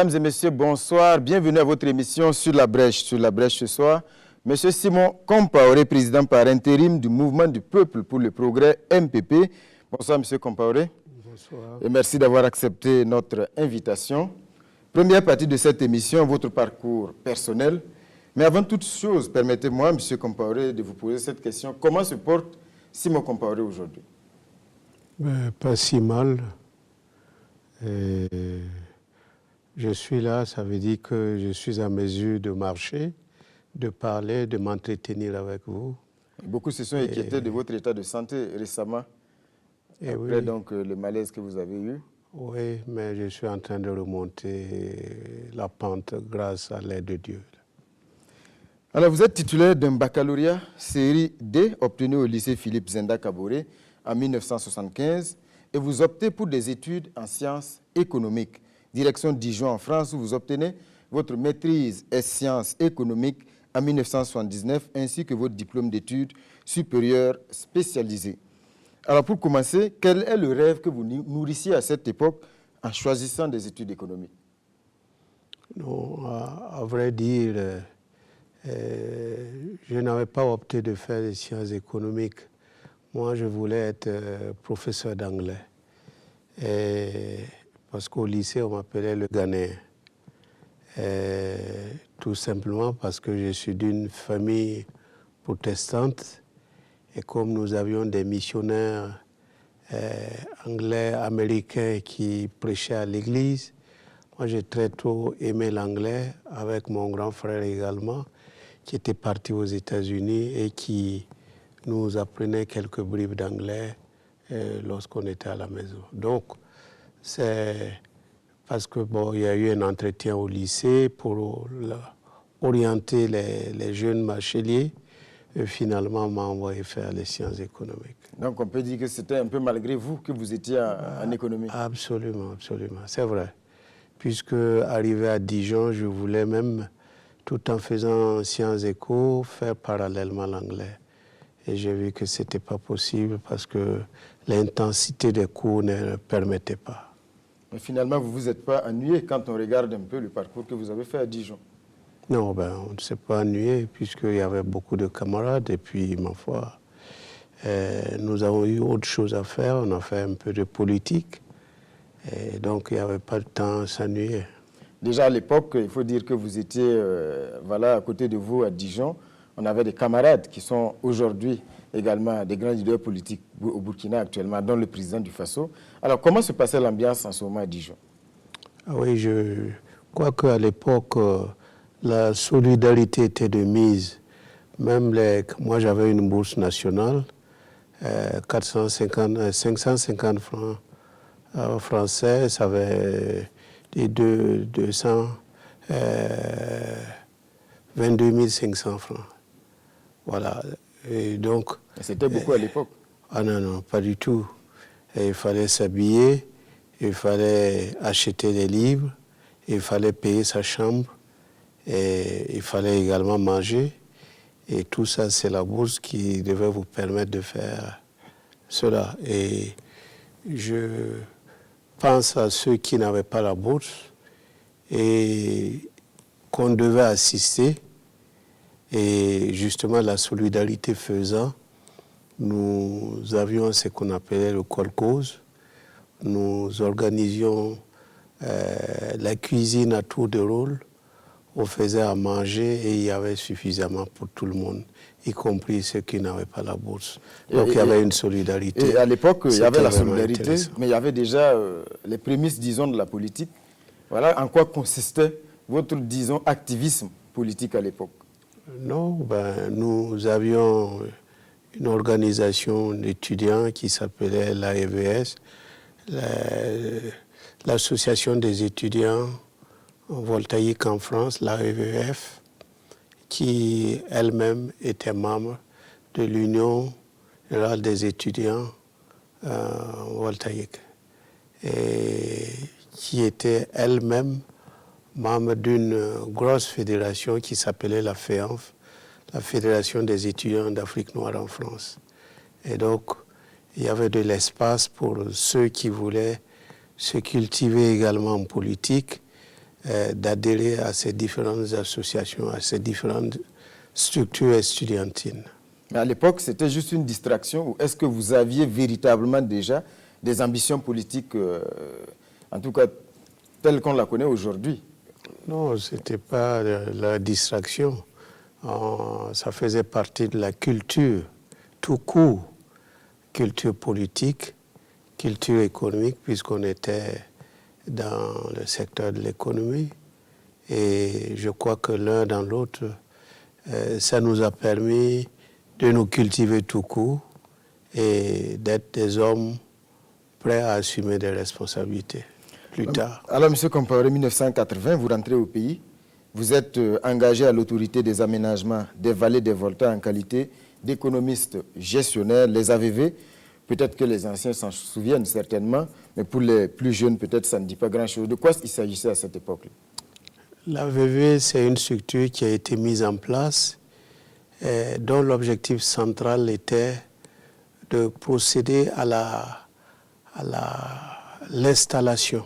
Mesdames et messieurs, bonsoir. Bienvenue à votre émission Sur la Brèche. Sur la Brèche ce soir, Monsieur Simon Compaoré, président par intérim du Mouvement du Peuple pour le Progrès, MPP. Bonsoir, Monsieur Compaoré. Bonsoir. Et merci d'avoir accepté notre invitation. Première partie de cette émission, votre parcours personnel. Mais avant toute chose, permettez-moi, Monsieur Compaoré, de vous poser cette question. Comment se porte Simon Compaoré aujourd'hui? Pas si mal. Je suis là, ça veut dire que je suis à mesure de marcher, de parler, de m'entretenir avec vous. Beaucoup se sont inquiétés de votre état de santé récemment, après donc le malaise que vous avez eu. Oui, mais je suis en train de remonter la pente grâce à l'aide de Dieu. Alors, vous êtes titulaire d'un baccalauréat série D obtenu au lycée Philippe Zenda Kaboré en 1975 et vous optez pour des études en sciences économiques. Direction Dijon en France, où vous obtenez votre maîtrise en sciences économiques en 1979 ainsi que votre diplôme d'études supérieures spécialisées. Alors, pour commencer, quel est le rêve que vous nourrissiez à cette époque en choisissant des études économiques? Non, à vrai dire, je n'avais pas opté de faire des sciences économiques. Moi, je voulais être professeur d'anglais. Parce qu'au lycée, on m'appelait le Ghanéen. Tout simplement parce que je suis d'une famille protestante. Et comme nous avions des missionnaires anglais, américains qui prêchaient à l'église, moi j'ai très tôt aimé l'anglais, avec mon grand frère également, qui était parti aux États-Unis et qui nous apprenait quelques bribes d'anglais lorsqu'on était à la maison. Donc, c'est parce que il y a eu un entretien au lycée pour orienter les jeunes bacheliers. Et finalement, on m'a envoyé faire les sciences économiques. Donc, on peut dire que c'était un peu malgré vous que vous étiez en économie. Absolument, absolument. C'est vrai. Puisque, arrivé à Dijon, je voulais même, tout en faisant sciences éco, faire parallèlement l'anglais. Et j'ai vu que ce n'était pas possible parce que l'intensité des cours ne permettait pas. Mais finalement, vous ne vous êtes pas ennuyé quand on regarde un peu le parcours que vous avez fait à Dijon? Non, on ne s'est pas ennuyé puisqu'il y avait beaucoup de camarades et puis, ma foi, nous avons eu autre chose à faire. On a fait un peu de politique et donc il n'y avait pas de temps à s'ennuyer. Déjà à l'époque, il faut dire que vous étiez voilà, à côté de vous à Dijon. On avait des camarades qui sont aujourd'hui également des grands leaders politiques au Burkina actuellement, dont le président du Faso. Alors, comment se passait l'ambiance en ce moment à Dijon? Oui, je crois qu'à l'époque, la solidarité était de mise. Même moi, j'avais une bourse nationale, 550 francs français, ça avait des 22 500 francs. Voilà. Et donc. C'était beaucoup à l'époque? Ah non, non, pas du tout. Et il fallait s'habiller, il fallait acheter des livres, il fallait payer sa chambre, et il fallait également manger. Et tout ça, c'est la bourse qui devait vous permettre de faire cela. Et je pense à ceux qui n'avaient pas la bourse et qu'on devait assister. Et justement, la solidarité faisant, nous avions ce qu'on appelait le kolkhoz. Nous organisions la cuisine à tour de rôle. On faisait à manger et il y avait suffisamment pour tout le monde, y compris ceux qui n'avaient pas la bourse. Donc il y avait une solidarité. Et à l'époque, il y avait la solidarité, mais il y avait déjà les prémices, disons, de la politique. Voilà en quoi consistait votre, disons, activisme politique à l'époque? Non, nous avions une organisation d'étudiants qui s'appelait l'AEVS, l'Association des étudiants voltaïques en France, l'AEVF, qui elle-même était membre de l'Union générale des étudiants voltaïques et qui était elle-même membre d'une grosse fédération qui s'appelait la FEANF, la Fédération des étudiants d'Afrique noire en France. Et donc, il y avait de l'espace pour ceux qui voulaient se cultiver également en politique, d'adhérer à ces différentes associations, à ces différentes structures estudiantines. Mais à l'époque, c'était juste une distraction ou est-ce que vous aviez véritablement déjà des ambitions politiques, en tout cas telles qu'on la connaît aujourd'hui? Non, ce n'était pas la distraction. Ça faisait partie de la culture, tout court. Culture politique, culture économique, puisqu'on était dans le secteur de l'économie. Et je crois que l'un dans l'autre, ça nous a permis de nous cultiver tout court et d'être des hommes prêts à assumer des responsabilités plus tard. Alors, M. Compaoré, 1980, vous rentrez au pays. Vous êtes engagé à l'autorité des aménagements des vallées des Volta en qualité d'économiste gestionnaire, les AVV. Peut-être que les anciens s'en souviennent certainement, mais pour les plus jeunes, peut-être ça ne dit pas grand-chose. De quoi il s'agissait à cette époque-là? L'AVV, c'est une structure qui a été mise en place dont l'objectif central était de procéder à l'installation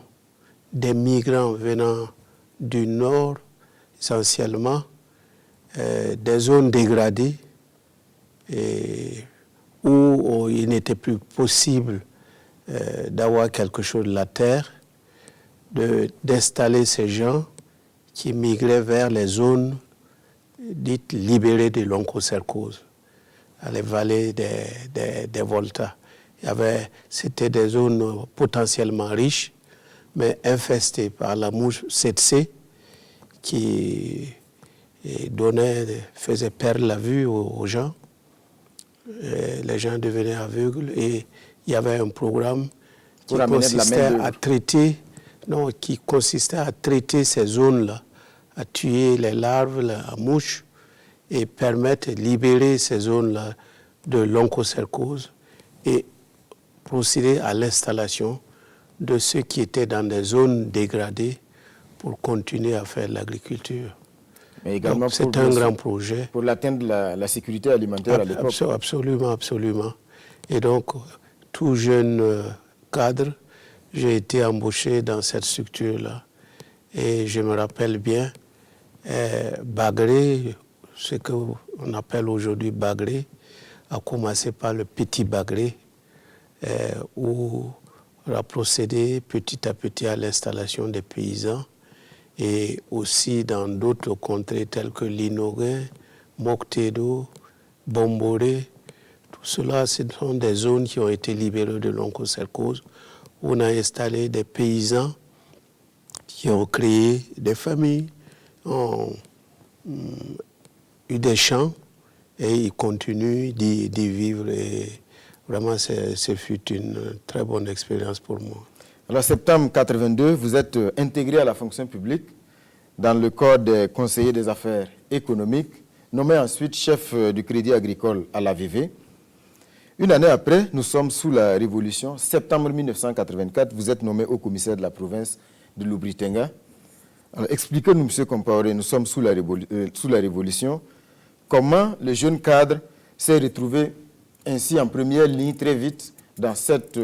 des migrants venant du nord, essentiellement, des zones dégradées où il n'était plus possible d'avoir quelque chose de la terre, d'installer ces gens qui migraient vers les zones dites libérées de l'onchocercose, à les vallées des Volta. C'était des zones potentiellement riches, mais infestées par la mouche tsetse qui faisait perdre la vue aux gens. Les gens devenaient aveugles et il y avait un programme qui consistait à traiter ces zones-là, à tuer les larves, la mouche et permettre de libérer ces zones-là de l'onchocercose et procéder à l'installation de ceux qui étaient dans des zones dégradées pour continuer à faire de l'agriculture. Mais également c'est un grand projet. Pour l'atteindre la sécurité alimentaire à l'époque. Absolument, absolument. Et donc, tout jeune cadre, j'ai été embauché dans cette structure-là. Et je me rappelle bien, Bagré, ce qu'on appelle aujourd'hui Bagré, a commencé par le petit Bagré, où on a procédé petit à petit à l'installation des paysans et aussi dans d'autres contrées telles que Linoguin, Moctedo, Bomboré. Tout cela, ce sont des zones qui ont été libérées de l'onchocercose. On a installé des paysans qui ont créé des familles, ont eu des champs et ils continuent d'y vivre. Et vraiment, ce fut une très bonne expérience pour moi. Alors, septembre 82, vous êtes intégré à la fonction publique dans le corps des conseillers des affaires économiques, nommé ensuite chef du Crédit agricole à l'AVV. Une année après, nous sommes sous la Révolution. Septembre 1984, vous êtes nommé haut commissaire de la province de Loubritenga. Alors, expliquez-nous, M. Compaoré, nous sommes sous la Révolution. Comment le jeune cadre s'est retrouvé ainsi en première ligne très vite dans cette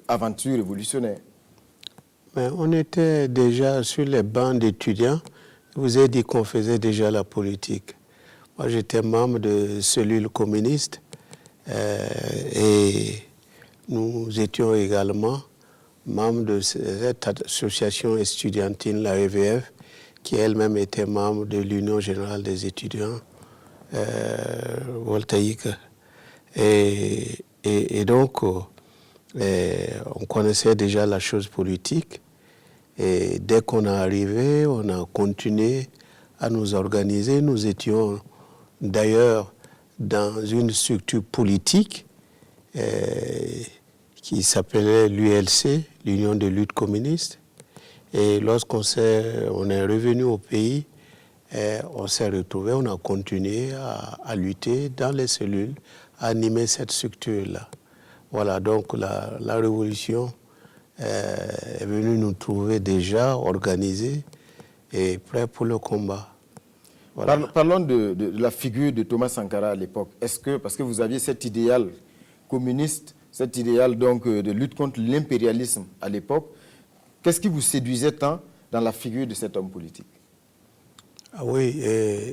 aventure révolutionnaire? Mais on était déjà sur les bancs d'étudiants. Je vous ai dit qu'on faisait déjà la politique. Moi, j'étais membre de cellule communiste et nous étions également membres de cette association estudiantine, la EVF, qui elle-même était membre de l'Union générale des étudiants voltaïques. Et donc, on connaissait déjà la chose politique. Et dès qu'on est arrivé, on a continué à nous organiser. Nous étions d'ailleurs dans une structure politique qui s'appelait l'ULC, l'Union de lutte communiste. Et lorsqu'on est revenu au pays, on s'est retrouvé, on a continué à lutter dans les cellules, à animer cette structure-là. Voilà, donc la révolution est venue nous trouver déjà organisés et prêts pour le combat. Voilà. Parlons de la figure de Thomas Sankara à l'époque. Est-ce que, parce que vous aviez cet idéal communiste, cet idéal donc de lutte contre l'impérialisme à l'époque, qu'est-ce qui vous séduisait tant dans la figure de cet homme politique? Ah oui,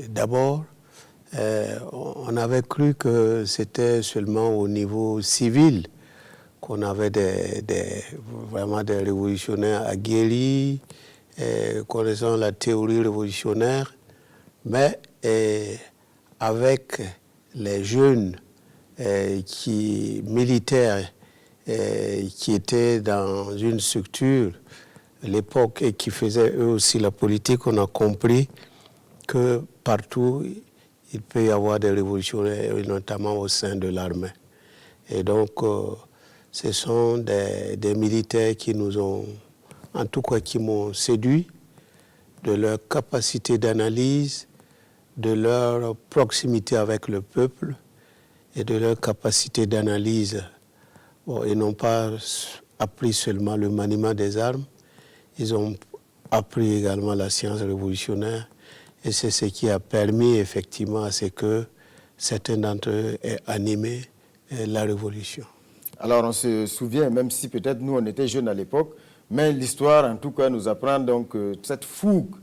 d'abord, on avait cru que c'était seulement au niveau civil qu'on avait vraiment des révolutionnaires aguerris, connaissant la théorie révolutionnaire, mais avec les jeunes militaires qui étaient dans une structure à l'époque et qui faisaient eux aussi la politique, on a compris que partout il peut y avoir des révolutionnaires, notamment au sein de l'armée. Et donc, ce sont des militaires qui nous ont, en tout cas qui m'ont séduit, de leur capacité d'analyse, de leur proximité avec le peuple et de leur capacité d'analyse. Bon, ils n'ont pas appris seulement le maniement des armes, ils ont appris également la science révolutionnaire et c'est ce qui a permis effectivement à ce que certains d'entre eux aient animé la révolution. Alors on se souvient, même si peut-être nous on était jeunes à l'époque, mais l'histoire en tout cas nous apprend donc cette fougue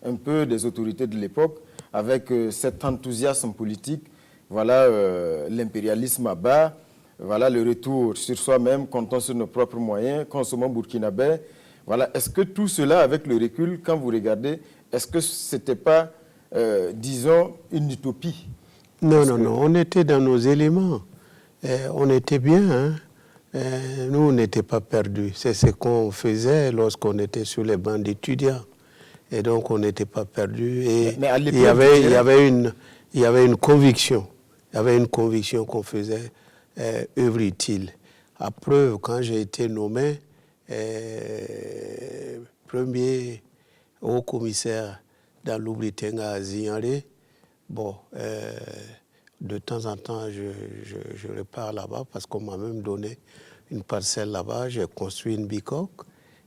un peu des autorités de l'époque avec cet enthousiasme politique, voilà l'impérialisme à bas, voilà le retour sur soi-même, comptons sur nos propres moyens, consommons burkinabé. Voilà, est-ce que tout cela, avec le recul, quand vous regardez, est-ce que ce n'était pas, disons, une utopie? Non, non, on était dans nos éléments. On était bien, hein. Nous, on n'était pas perdus. C'est ce qu'on faisait lorsqu'on était sur les bancs d'étudiants. Et donc, on n'était pas perdus. Et mais à il y avait une conviction. Il y avait une conviction qu'on faisait œuvre utile. À preuve, quand j'ai été nommé premier haut-commissaire dans l'Oubli-Tenga à Zignaré, bon, de temps en temps, je repars là-bas parce qu'on m'a même donné une parcelle là-bas. J'ai construit une bicoque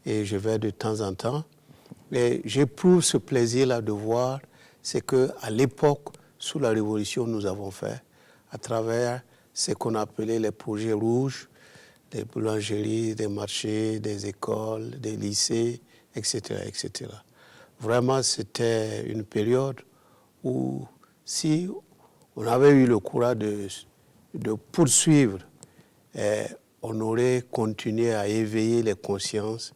et je vais de temps en temps. Et j'éprouve ce plaisir-là de voir ce qu'à l'époque, sous la Révolution, nous avons fait à travers ce qu'on appelait les projets rouges, des boulangeries, des marchés, des écoles, des lycées, etc., etc. Vraiment, c'était une période où si on avait eu le courage de poursuivre, on aurait continué à éveiller les consciences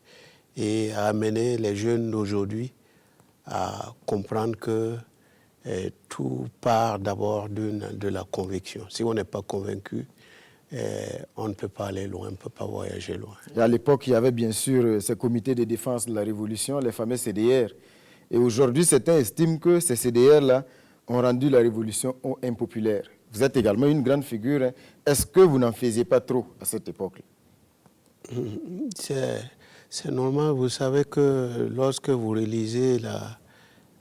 et à amener les jeunes d'aujourd'hui à comprendre que tout part d'abord de la conviction. Si on n'est pas convaincu, on ne peut pas aller loin, on ne peut pas voyager loin. Et à l'époque, il y avait bien sûr ces comités de défense de la Révolution, les fameux CDR. Et aujourd'hui, certains estiment que ces CDR-là ont rendu la Révolution impopulaire. Vous êtes également une grande figure. Hein. Est-ce que vous n'en faisiez pas trop à cette époque-là? C'est normal. Vous savez que lorsque vous réalisez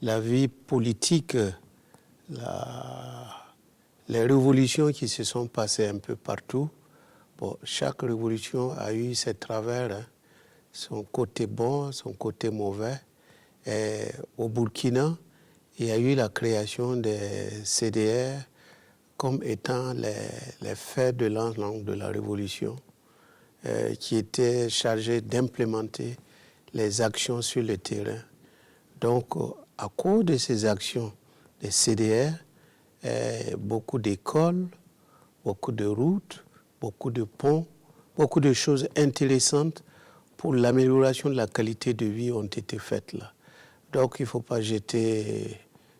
la vie politique, les révolutions qui se sont passées un peu partout, bon, chaque révolution a eu ses travers, hein, son côté bon, son côté mauvais. Et au Burkina, il y a eu la création des CDR comme étant les fers de lance de la révolution, qui étaient chargés d'implémenter les actions sur le terrain. Donc, à cause de ces actions des CDR, beaucoup d'écoles, beaucoup de routes, beaucoup de ponts, beaucoup de choses intéressantes pour l'amélioration de la qualité de vie ont été faites là. Donc, il ne faut pas jeter...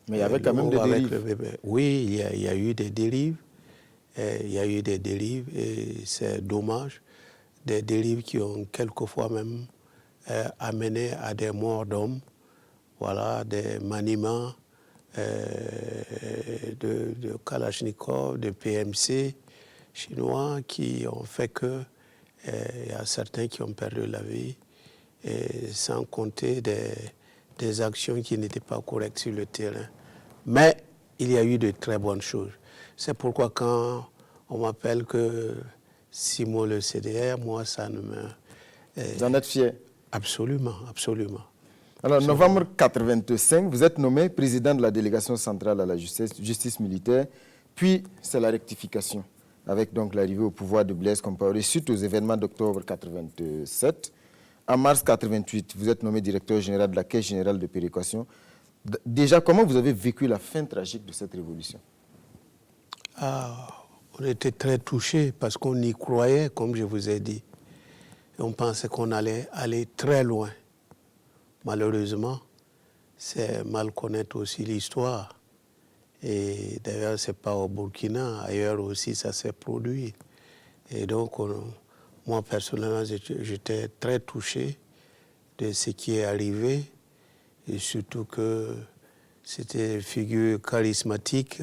Mais il y avait quand même des dérives. Oui, il y a eu des dérives. Il y a eu des dérives et c'est dommage. Des dérives qui ont quelquefois même amené à des morts d'hommes. Voilà, des maniements de Kalachnikov, de PMC chinois qui ont fait que il y a certains qui ont perdu la vie, et sans compter des actions qui n'étaient pas correctes sur le terrain. Mais il y a eu de très bonnes choses. C'est pourquoi quand on m'appelle que Simon le CDR, moi ça ne me... Vous en êtes fier? Absolument, absolument. Alors, novembre 1985, vous êtes nommé président de la délégation centrale à la justice militaire, puis c'est la rectification, avec donc l'arrivée au pouvoir de Blaise Compaoré suite aux événements d'octobre 1987. En mars 88, vous êtes nommé directeur général de la Caisse générale de péréquation. Déjà, comment vous avez vécu la fin tragique de cette révolution? On était très touchés parce qu'on y croyait, comme je vous ai dit. Et on pensait qu'on allait aller très loin. Malheureusement, c'est mal connaître aussi l'histoire. Et d'ailleurs, ce n'est pas au Burkina, ailleurs aussi ça s'est produit. Et donc, moi personnellement, j'étais très touché de ce qui est arrivé. Et surtout que c'était une figure charismatique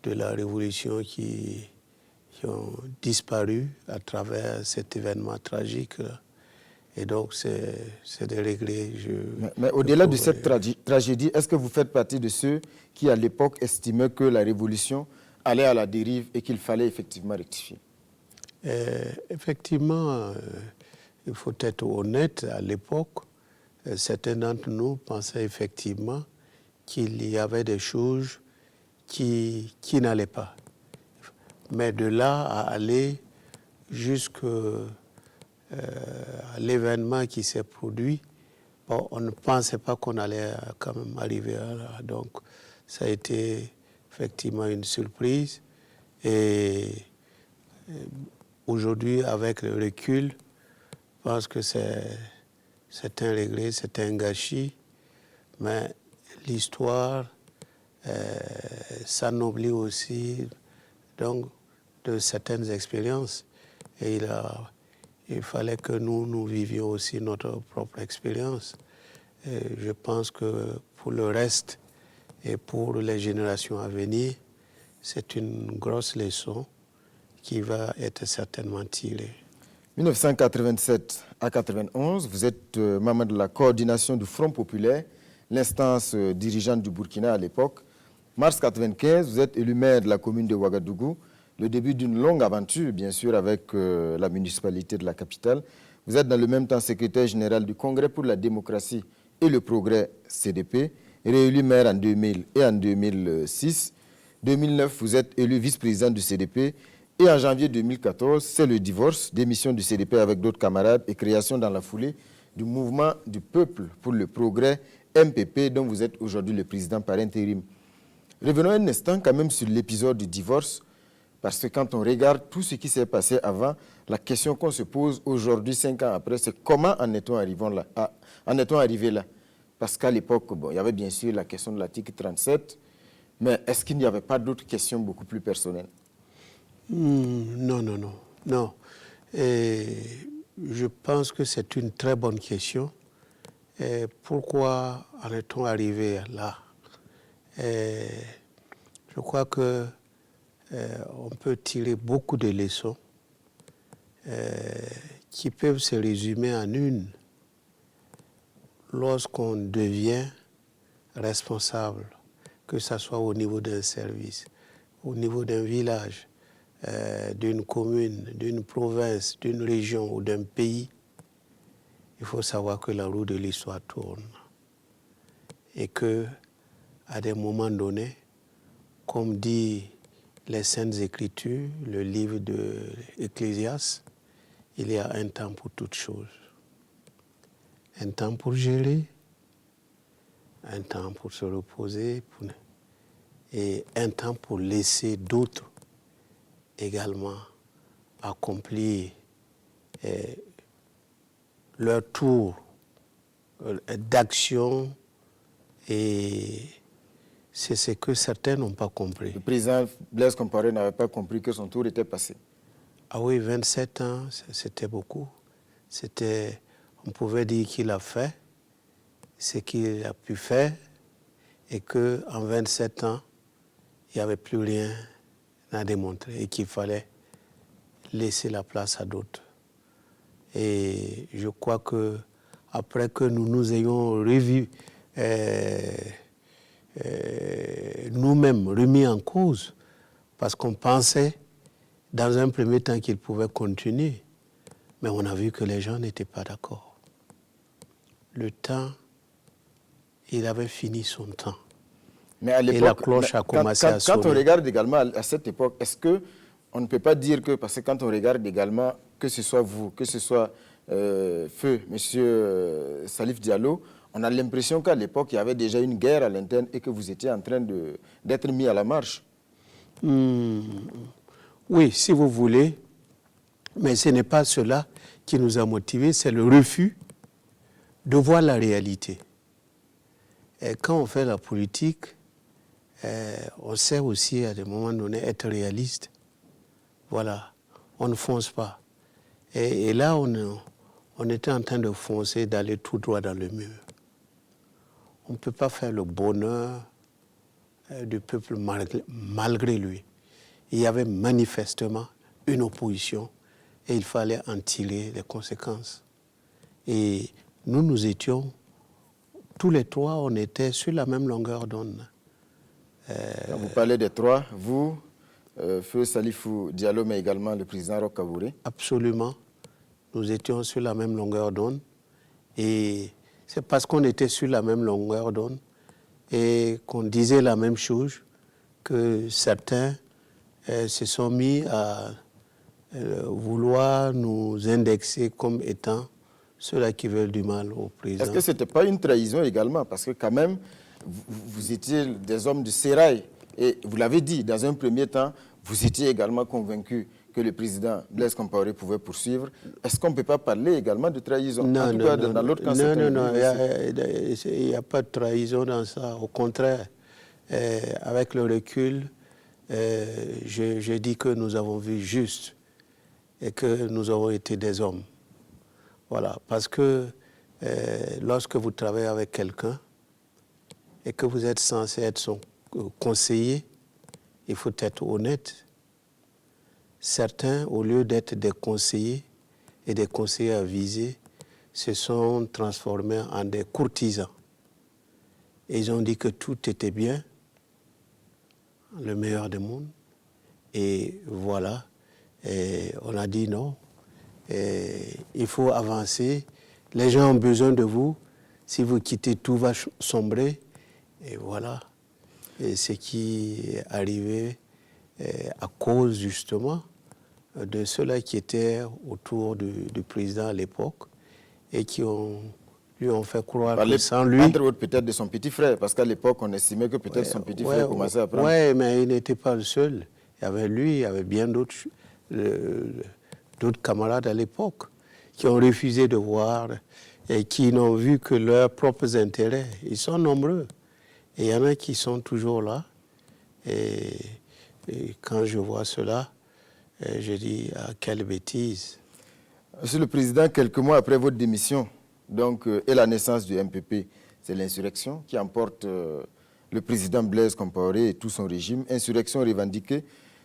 de la révolution qui ont disparu à travers cet événement tragique. Et donc, c'est des regrets. Mais au-delà de cette tragédie, est-ce que vous faites partie de ceux qui, à l'époque, estimaient que la révolution allait à la dérive et qu'il fallait effectivement rectifier? Effectivement, il faut être honnête, à l'époque, certains d'entre nous pensaient effectivement qu'il y avait des choses qui n'allaient pas. Mais de là à aller jusqu'à l'événement qui s'est produit, bon, on ne pensait pas qu'on allait quand même arriver à là. Donc, ça a été effectivement une surprise. Et aujourd'hui, avec le recul, je pense que c'est un regret, c'est un gâchis. Mais l'histoire s'ennoblit aussi donc, de certaines expériences. Et il fallait que nous vivions aussi notre propre expérience. Et je pense que pour le reste et pour les générations à venir, c'est une grosse leçon qui va être certainement tirée. 1987 à 91, vous êtes membre de la coordination du Front populaire, l'instance dirigeante du Burkina à l'époque. Mars 95, vous êtes élu maire de la commune de Ouagadougou. Le début d'une longue aventure, bien sûr, avec la municipalité de la capitale. Vous êtes dans le même temps secrétaire général du Congrès pour la démocratie et le progrès CDP, réélu maire en 2000 et en 2006. 2009, vous êtes élu vice-président du CDP. Et en janvier 2014, c'est le divorce, démission du CDP avec d'autres camarades et création dans la foulée du mouvement du peuple pour le progrès, MPP, dont vous êtes aujourd'hui le président par intérim. Revenons un instant quand même sur l'épisode du divorce, parce que quand on regarde tout ce qui s'est passé avant, la question qu'on se pose aujourd'hui, 5 ans après, c'est comment en est-on arrivé là? Parce qu'à l'époque, bon, il y avait bien sûr la question de l'article 37, mais est-ce qu'il n'y avait pas d'autres questions beaucoup plus personnelles? Non. Et je pense que c'est une très bonne question. Et pourquoi en est-on arrivé là? Et je crois que on peut tirer beaucoup de leçons qui peuvent se résumer en une. Lorsqu'on devient responsable, que ce soit au niveau d'un service, au niveau d'un village, d'une commune, d'une province, d'une région ou d'un pays, il faut savoir que la roue de l'histoire tourne. Et que, à des moments donnés, comme dit les Saintes Écritures, le livre de l'Ecclésiaste, il y a un temps pour toutes choses. Un temps pour gérer, un temps pour se reposer, et un temps pour laisser d'autres également accomplir leur tour d'action, et c'est ce que certains n'ont pas compris. Le président Blaise Compaoré n'avait pas compris que son tour était passé. Ah oui, 27 ans, c'était beaucoup. On pouvait dire qu'il a fait ce qu'il a pu faire et qu'en 27 ans, il n'y avait plus rien à démontrer et qu'il fallait laisser la place à d'autres. Et je crois que après que nous ayons revu, nous-mêmes remis en cause, parce qu'on pensait dans un premier temps qu'il pouvait continuer, mais on a vu que les gens n'étaient pas d'accord. Le temps, il avait fini son temps. Mais à l'époque, et la cloche a commencé à sonner. Quand on regarde également à cette époque, est-ce qu'on ne peut pas dire que, parce que quand on regarde également, que ce soit vous, que ce soit feu M. Salif Diallo, on a l'impression qu'à l'époque, il y avait déjà une guerre à l'interne et que vous étiez en train d'être mis à la marche. Oui, si vous voulez, mais ce n'est pas cela qui nous a motivés, c'est le refus de voir la réalité. Et quand on fait la politique, on sait aussi à des moments donnés être réaliste. Voilà, on ne fonce pas. Et là, on était en train de foncer, d'aller tout droit dans le mur. On ne peut pas faire le bonheur du peuple malgré lui. Il y avait manifestement une opposition et il fallait en tirer les conséquences. Et nous étions, tous les trois, on était sur la même longueur d'onde. Quand vous parlez des trois, vous, Feu Salifou Diallo, mais également le président Roch Kaboré. Absolument. Nous étions sur la même longueur d'onde. Et c'est parce qu'on était sur la même longueur d'onde et qu'on disait la même chose que certains se sont mis à vouloir nous indexer comme étant ceux-là qui veulent du mal au président. Est-ce que ce n'était pas une trahison également? Parce que quand même, vous étiez des hommes du sérail. Et vous l'avez dit, dans un premier temps, vous étiez également convaincu que le président Blaise Compaoré pouvait poursuivre. Est-ce qu'on ne peut pas parler également de trahison? Non, en tout cas, dans l'autre cas, non, il n'y a pas de trahison dans ça. Au contraire, avec le recul, je dis que nous avons vu juste et que nous avons été des hommes. Voilà, parce que lorsque vous travaillez avec quelqu'un et que vous êtes censé être son conseiller, il faut être honnête. Certains, au lieu d'être des conseillers et des conseillers avisés, se sont transformés en des courtisans. Et ils ont dit que tout était bien, le meilleur du monde. Et voilà, et on a dit non, il faut avancer. Les gens ont besoin de vous. Si vous quittez, tout va sombrer. Et voilà. Et ce qui est arrivé à cause justement de ceux-là qui étaient autour du président à l'époque et qui lui ont fait croire que sans lui... Entre autres peut-être de son petit frère, parce qu'à l'époque on estimait que peut-être son petit frère commençait à prendre... Oui, mais il n'était pas le seul. Il y avait lui, il y avait bien d'autres camarades à l'époque qui ont refusé de voir et qui n'ont vu que leurs propres intérêts. Ils sont nombreux. Et il y en a qui sont toujours là. Et quand je vois cela, je dis, ah, quelle bêtise. Monsieur le Président, quelques mois après votre démission donc, et la naissance du MPP, c'est l'insurrection qui emporte le président Blaise Compaoré et tout son régime. Insurrection revendiquée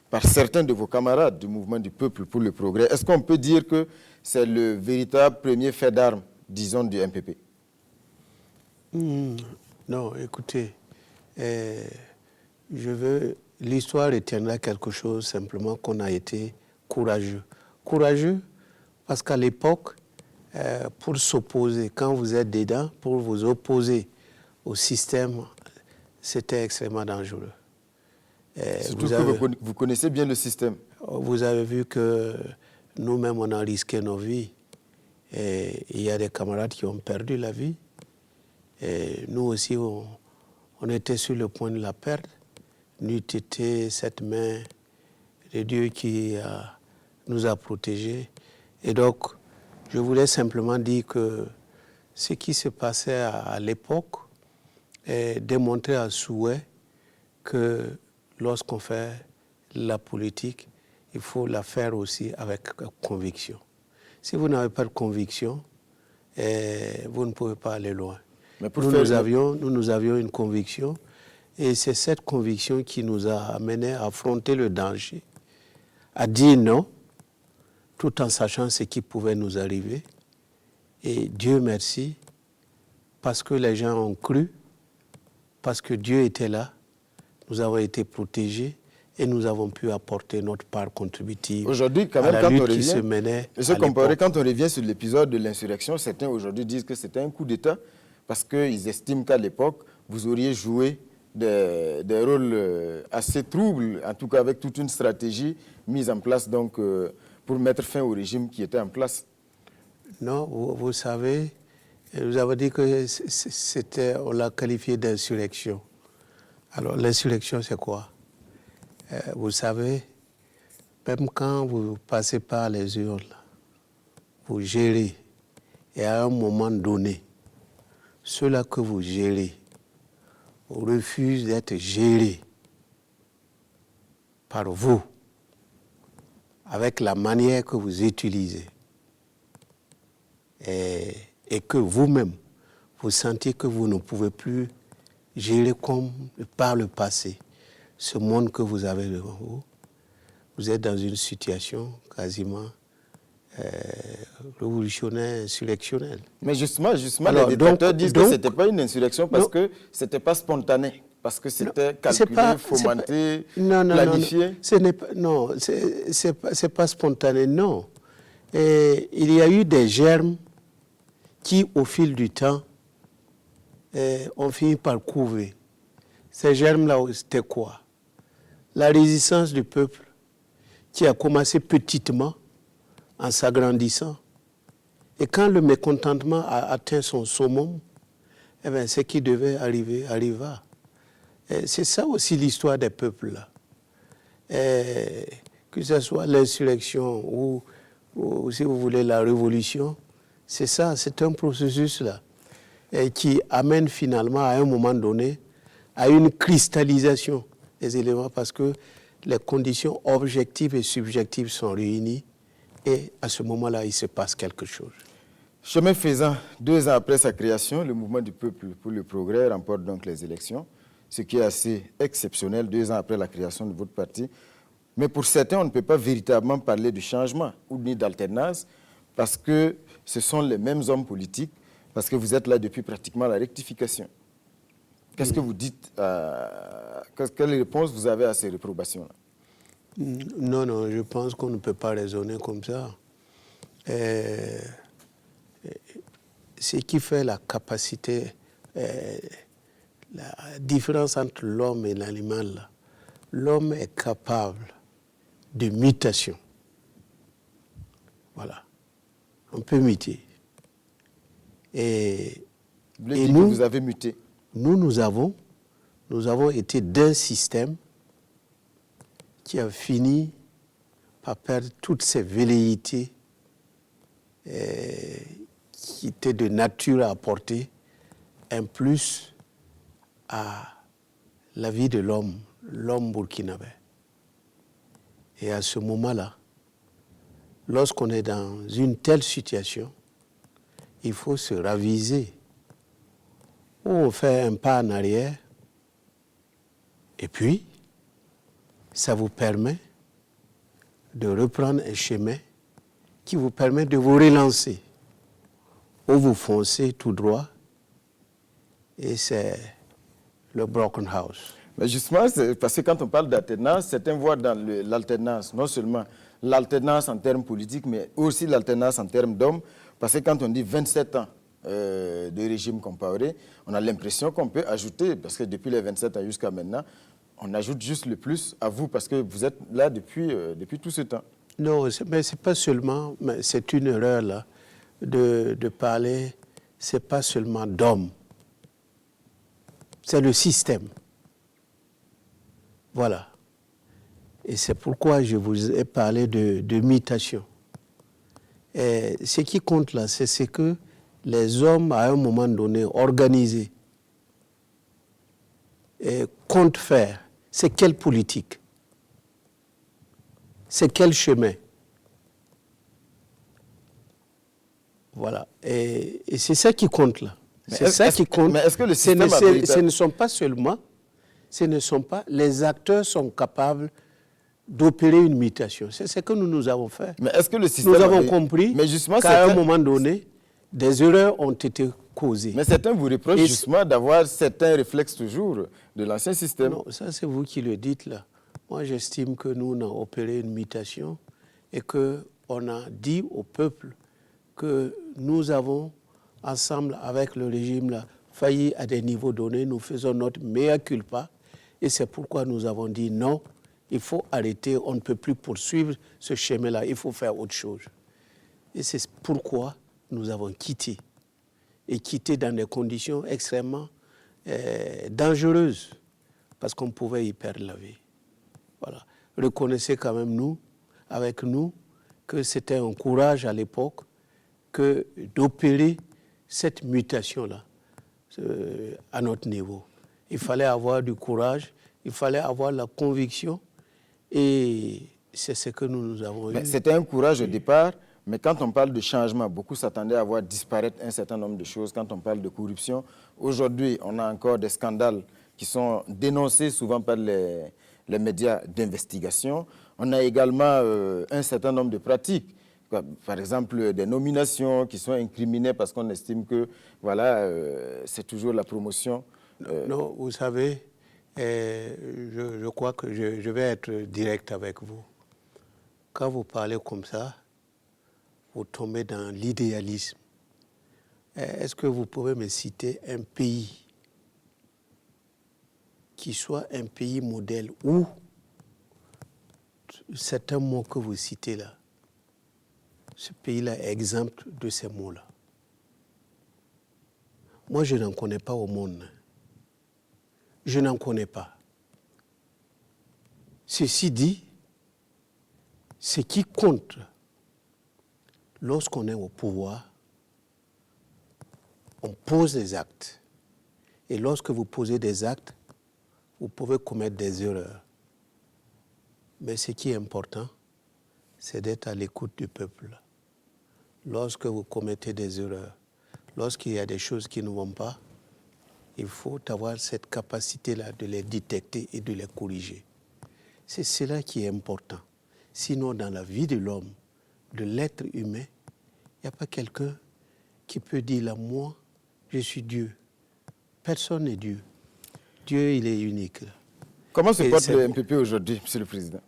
par certains de vos camarades du mouvement du peuple pour le progrès. Est-ce qu'on peut dire que c'est le véritable premier fait d'armes, disons, du MPP? Non, écoutez, l'histoire retiendra quelque chose simplement qu'on a été courageux. Courageux parce qu'à l'époque, pour s'opposer, quand vous êtes dedans, pour vous opposer au système, c'était extrêmement dangereux. Surtout que vous connaissez bien le système. Vous avez vu que nous-mêmes, on a risqué nos vies. Et il y a des camarades qui ont perdu la vie. Et nous aussi, on était sur le point de la perdre. N'eût été cette main de Dieu qui nous a protégés. Et donc, je voulais simplement dire que ce qui se passait à l'époque démontrait à souhait que lorsqu'on fait la politique, il faut la faire aussi avec conviction. Si vous n'avez pas de conviction, vous ne pouvez pas aller loin. Mais nous avions une conviction et c'est cette conviction qui nous a amenés à affronter le danger, à dire non, tout en sachant ce qui pouvait nous arriver. Et Dieu merci, parce que les gens ont cru, parce que Dieu était là, nous avons été protégés et nous avons pu apporter notre part contributive. Aujourd'hui, quand même, quand on revient sur l'épisode de l'insurrection, certains aujourd'hui disent que c'était un coup d'État parce qu'ils estiment qu'à l'époque, vous auriez joué des rôles assez troubles, en tout cas avec toute une stratégie mise en place donc, pour mettre fin au régime qui était en place. Non, vous savez, nous avons dit que on l'a qualifié d'insurrection. Alors, l'insurrection, c'est quoi? Vous savez, même quand vous passez par les urnes, vous gérez, et à un moment donné, ceux-là que vous gérez refusent d'être gérés par vous, avec la manière que vous utilisez, et que vous-même, vous sentez que vous ne pouvez plus gérer comme par le passé ce monde que vous avez devant vous, vous êtes dans une situation quasiment révolutionnaire, insurrectionnelle. Mais justement, Alors, les détracteurs disent que ce n'était pas une insurrection parce que ce n'était pas spontané, parce que c'était calculé, fomenté, planifié. C'est pas spontané, non. Et il y a eu des germes qui, au fil du temps, ont fini par couver. Ces germes-là, c'était quoi? La résistance du peuple qui a commencé petitement en s'agrandissant. Et quand le mécontentement a atteint son summum, eh bien, ce qui devait arriver, arriva. C'est ça aussi l'histoire des peuples là. Que ce soit l'insurrection ou, si vous voulez, la révolution, c'est ça, c'est un processus là qui amène finalement à un moment donné à une cristallisation des éléments parce que les conditions objectives et subjectives sont réunies et à ce moment-là, il se passe quelque chose. Chemin faisant, 2 ans après sa création, le mouvement du peuple pour le progrès remporte donc les élections, ce qui est assez exceptionnel 2 ans après la création de votre parti. Mais pour certains, on ne peut pas véritablement parler de changement ou ni d'alternance parce que ce sont les mêmes hommes politiques, parce que vous êtes là depuis pratiquement la rectification. Qu'est-ce que vous dites, quelle réponse vous avez à ces réprobations-là? Non, je pense qu'on ne peut pas raisonner comme ça. Ce qui fait la capacité, la différence entre l'homme et l'animal, l'homme est capable de mutation. Voilà. On peut muter. Et nous, vous avez muté. Nous avons été d'un système qui a fini par perdre toutes ses velléités qui étaient de nature à apporter un plus à la vie de l'homme burkinabé. Et à ce moment-là, lorsqu'on est dans une telle situation, il faut se raviser. Ou on fait un pas en arrière, et puis, ça vous permet de reprendre un chemin qui vous permet de vous relancer. Ou vous foncez tout droit, et c'est le broken house. Mais justement, c'est parce que quand on parle d'alternance, certains voient dans l'alternance, non seulement l'alternance en termes politiques, mais aussi l'alternance en termes d'hommes, parce que quand on dit 27 ans de régime comparé, on a l'impression qu'on peut ajouter, parce que depuis les 27 ans jusqu'à maintenant, on ajoute juste le plus à vous, parce que vous êtes là depuis tout ce temps. Non, mais c'est pas seulement, c'est une erreur là, de parler, c'est pas seulement d'hommes, c'est le système. Voilà. Et c'est pourquoi je vous ai parlé de mutation. Et ce qui compte là, c'est que les hommes, à un moment donné, organisés, comptent faire. C'est quelle politique? C'est quel chemin? Voilà. Et c'est ça qui compte là. C'est ça qui compte. Mais est-ce que le système ce ne sont pas seulement, les acteurs sont capables d'opérer une mutation. C'est ce que nous avons fait. Mais est-ce que le système nous avons compris qu'à un moment donné, des erreurs ont été causées. Mais certains vous reprochent justement d'avoir certains réflexes toujours de l'ancien système. Non, ça c'est vous qui le dites là. Moi j'estime que nous avons opéré une mutation et qu'on a dit au peuple que nous avons, ensemble avec le régime là, failli à des niveaux donnés, nous faisons notre mea culpa et c'est pourquoi nous avons dit non, il faut arrêter, on ne peut plus poursuivre ce chemin-là, il faut faire autre chose. Et c'est pourquoi nous avons quitté. Et quitté dans des conditions extrêmement dangereuses, parce qu'on pouvait y perdre la vie. Voilà. Reconnaissez quand même, avec nous, que c'était un courage à l'époque que d'opérer cette mutation-là à notre niveau. Il fallait avoir du courage, il fallait avoir la conviction, et c'est ce que nous avons eu. C'était un courage au départ, mais quand on parle de changement, beaucoup s'attendaient à voir disparaître un certain nombre de choses. Quand on parle de corruption, aujourd'hui, on a encore des scandales qui sont dénoncés souvent par les médias d'investigation. On a également un certain nombre de pratiques, par exemple des nominations qui sont incriminées parce qu'on estime que voilà, c'est toujours la promotion. Non, vous savez, je crois que je vais être direct avec vous. Quand vous parlez comme ça, vous tombez dans l'idéalisme. Est-ce que vous pouvez me citer un pays qui soit un pays modèle où certains mots que vous citez là, ce pays-là est exempt de ces mots-là? Moi, je n'en connais pas au monde. Je n'en connais pas. Ceci dit, ce qui compte lorsqu'on est au pouvoir, on pose des actes. Et lorsque vous posez des actes, vous pouvez commettre des erreurs. Mais ce qui est important, c'est d'être à l'écoute du peuple. Lorsque vous commettez des erreurs, lorsqu'il y a des choses qui ne vont pas, il faut avoir cette capacité-là de les détecter et de les corriger. C'est cela qui est important. Sinon, dans la vie de l'homme, de l'être humain, il n'y a pas quelqu'un qui peut dire là, moi, je suis Dieu. Personne n'est Dieu. Dieu, il est unique. Comment se porte le MPP aujourd'hui, Monsieur le Président?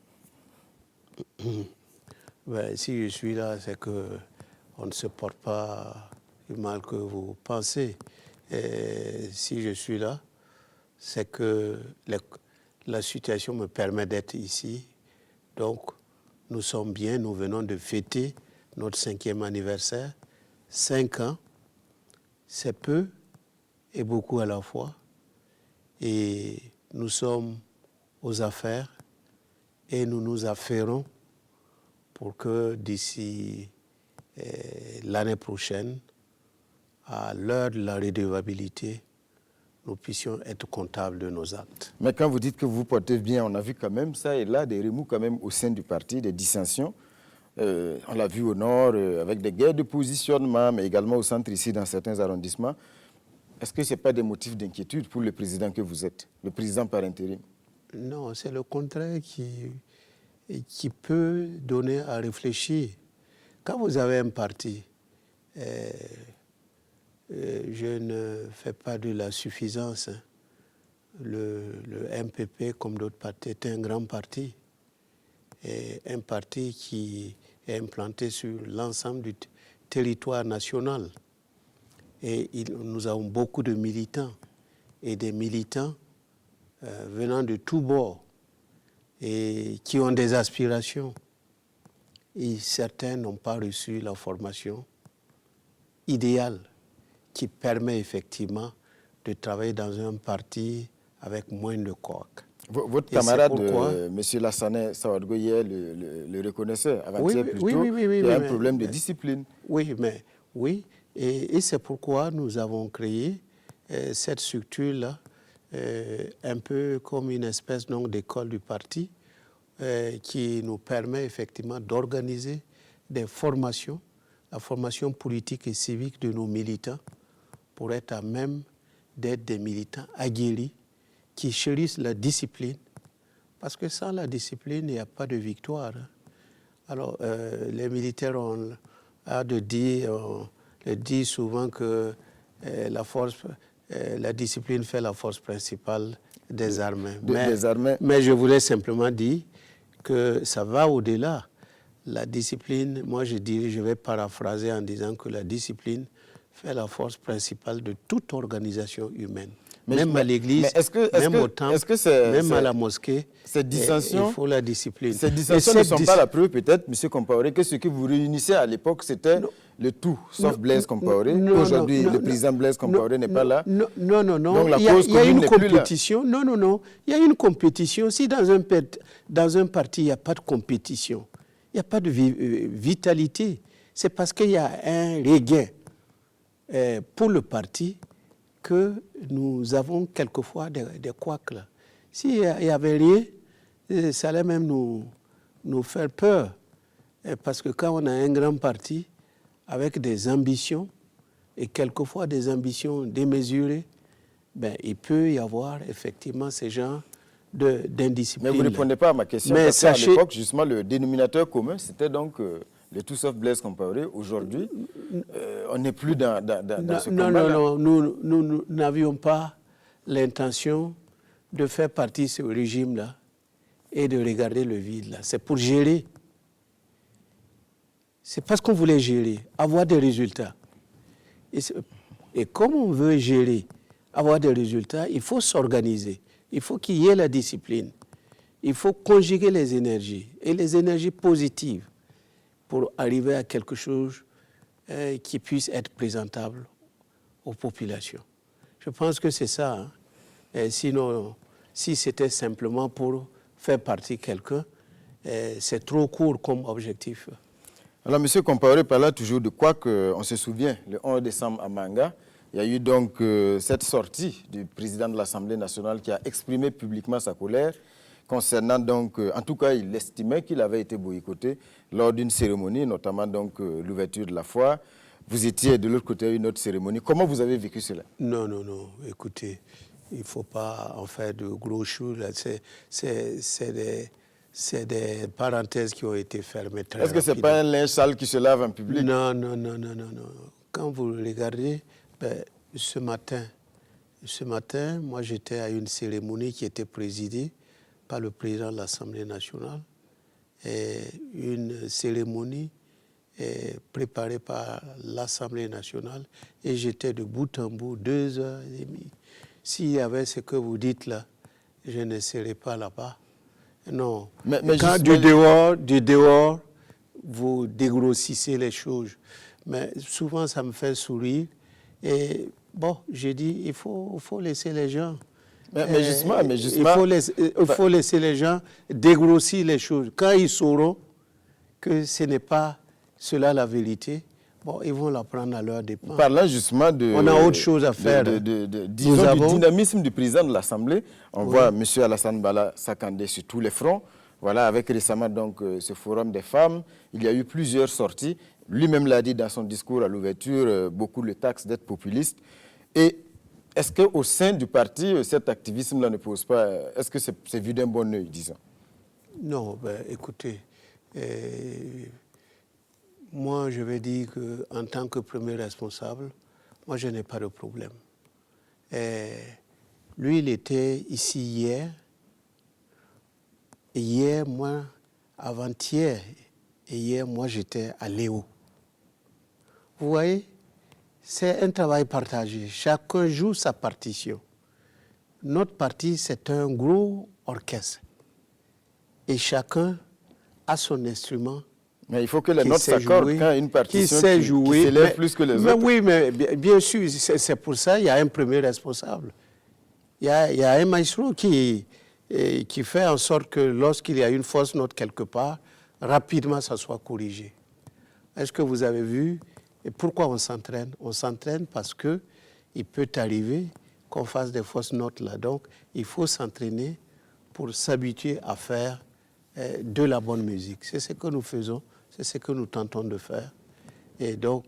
Ben, si je suis là, c'est qu'on ne se porte pas du mal que vous pensez. Et si je suis là, c'est que la situation me permet d'être ici. Donc, nous sommes bien, nous venons de fêter notre 5e anniversaire. 5 ans, c'est peu et beaucoup à la fois. Et nous sommes aux affaires et nous nous affairons pour que d'ici l'année prochaine, à l'heure de la redevabilité, nous puissions être comptables de nos actes. Mais quand vous dites que vous vous portez bien, on a vu quand même ça et là des remous quand même au sein du parti, des dissensions. On l'a vu au nord avec des guerres de positionnement, mais également au centre ici dans certains arrondissements. Est-ce que ce n'est pas des motifs d'inquiétude pour le président que vous êtes, le président par intérim? Non, c'est le contraire qui peut donner à réfléchir. Quand vous avez un parti, je ne fais pas de la suffisance. Hein. Le MPP, comme d'autres partis, est un grand parti. Et un parti qui est implanté sur l'ensemble du territoire national. Et nous avons beaucoup de militants. Et des militants venant de tous bords et qui ont des aspirations. Et certains n'ont pas reçu la formation idéale qui permet effectivement de travailler dans un parti avec moins de couacs. Votre camarade, M. Lassane Sawadgo, hier, le reconnaissait avant-hier plutôt, il y a un problème de discipline. Oui, et c'est pourquoi nous avons créé cette structure-là, un peu comme une espèce d'école du parti, qui nous permet effectivement d'organiser des formations, la formation politique et civique de nos militants, pour être à même d'être des militants aguerris qui chérissent la discipline, parce que sans la discipline, il n'y a pas de victoire. Alors, les militaires ont dit souvent que la discipline fait la force principale des armées. Mais je voulais simplement dire que ça va au-delà. La discipline, moi je vais paraphraser en disant que la discipline fait la force principale de toute organisation humaine. même à l'église, même au temple, même à la mosquée. Ces dissensions, il faut la discipline. Ces dissensions ne sont pas la preuve, peut-être, M. Compaoré, que ce qui vous réunissait à l'époque, c'était le tout, sauf Blaise Compaoré. Aujourd'hui, le président Blaise Compaoré n'est pas là. Non. Donc la il cause y a une commune n'est plus là. compétition. Non. Il y a une compétition. Si dans un parti, il n'y a pas de compétition, il n'y a pas de vitalité, c'est parce qu'il y a un regain pour le parti que nous avons quelquefois des couacs là. S'il n'y avait rien, ça allait même nous faire peur. Parce que quand on a un grand parti avec des ambitions, et quelquefois des ambitions démesurées, il peut y avoir effectivement ces genres d'indiscipline. Mais vous ne répondez pas à ma question, parce qu'à l'époque, justement, le dénominateur commun, c'était donc le tout sauf Blaise Compaoré. Aujourd'hui, on n'est plus dans ce combat-là. Non, nous n'avions pas l'intention de faire partie de ce régime-là et de regarder le vide là. C'est pour gérer. C'est parce qu'on voulait gérer, avoir des résultats. Et comme on veut gérer, avoir des résultats, il faut s'organiser. Il faut qu'il y ait la discipline. Il faut conjuguer les énergies, et les énergies positives, pour arriver à quelque chose qui puisse être présentable aux populations. Je pense que c'est ça. Hein. Sinon, si c'était simplement pour faire partie de quelqu'un, c'est trop court comme objectif. Alors, M. Compaoré parlait toujours de quoi qu'on se souvient, le 11 décembre à Manga. Il y a eu donc cette sortie du président de l'Assemblée nationale qui a exprimé publiquement sa colère concernant donc, en tout cas, il estimait qu'il avait été boycotté lors d'une cérémonie, notamment donc l'ouverture de la foire. Vous étiez de l'autre côté à une autre cérémonie. Comment vous avez vécu cela? Non. Écoutez, il ne faut pas en faire de gros choux. C'est des parenthèses qui ont été fermées très rapidement. Est-ce que ce n'est pas un linge sale qui se lave en public? Non. Quand vous regardez, ce matin, moi j'étais à une cérémonie qui était présidée par le président de l'Assemblée nationale, et une cérémonie préparée par l'Assemblée nationale, et j'étais de bout en bout 2h30. S'il y avait ce que vous dites là, je ne serais pas là-bas. Non. Mais quand du dehors, vous dégrossissez les choses. Mais souvent, ça me fait sourire. Et bon, j'ai dit, il faut laisser les gens. Mais justement. Il faut laisser les gens dégrossir les choses. Quand ils sauront que ce n'est pas cela la vérité, bon, ils vont la prendre à leur dépens. Parlant justement on a autre chose à faire. Disons du dynamisme du président de l'Assemblée. On voit M. Alassane Bala Sakandé sur tous les fronts. Voilà, avec récemment donc ce forum des femmes, il y a eu plusieurs sorties. Lui-même l'a dit dans son discours à l'ouverture, beaucoup le taxent d'être populiste. Et est-ce qu'au sein du parti, cet activisme-là ne pose pas... Est-ce que c'est vu d'un bon œil, disons? Non, écoutez, moi je vais dire qu'en tant que premier responsable, moi je n'ai pas de problème. Lui, il était ici hier. Et hier, moi, avant-hier, et hier, moi, j'étais à Léo. Vous voyez, c'est un travail partagé. Chacun joue sa partition. Notre parti, c'est un gros orchestre. Et chacun a son instrument. Mais il faut que les notes s'accordent quand une partition qui s'élève plus que les autres. Oui, mais bien sûr, c'est pour ça qu'il y a un premier responsable. Il y a un maestro qui fait en sorte que lorsqu'il y a une fausse note quelque part, rapidement ça soit corrigé. Est-ce que vous avez vu? Et pourquoi on s'entraîne? On s'entraîne parce qu'il peut arriver qu'on fasse des fausses notes là. Donc, il faut s'entraîner pour s'habituer à faire de la bonne musique. C'est ce que nous faisons, c'est ce que nous tentons de faire. Et donc,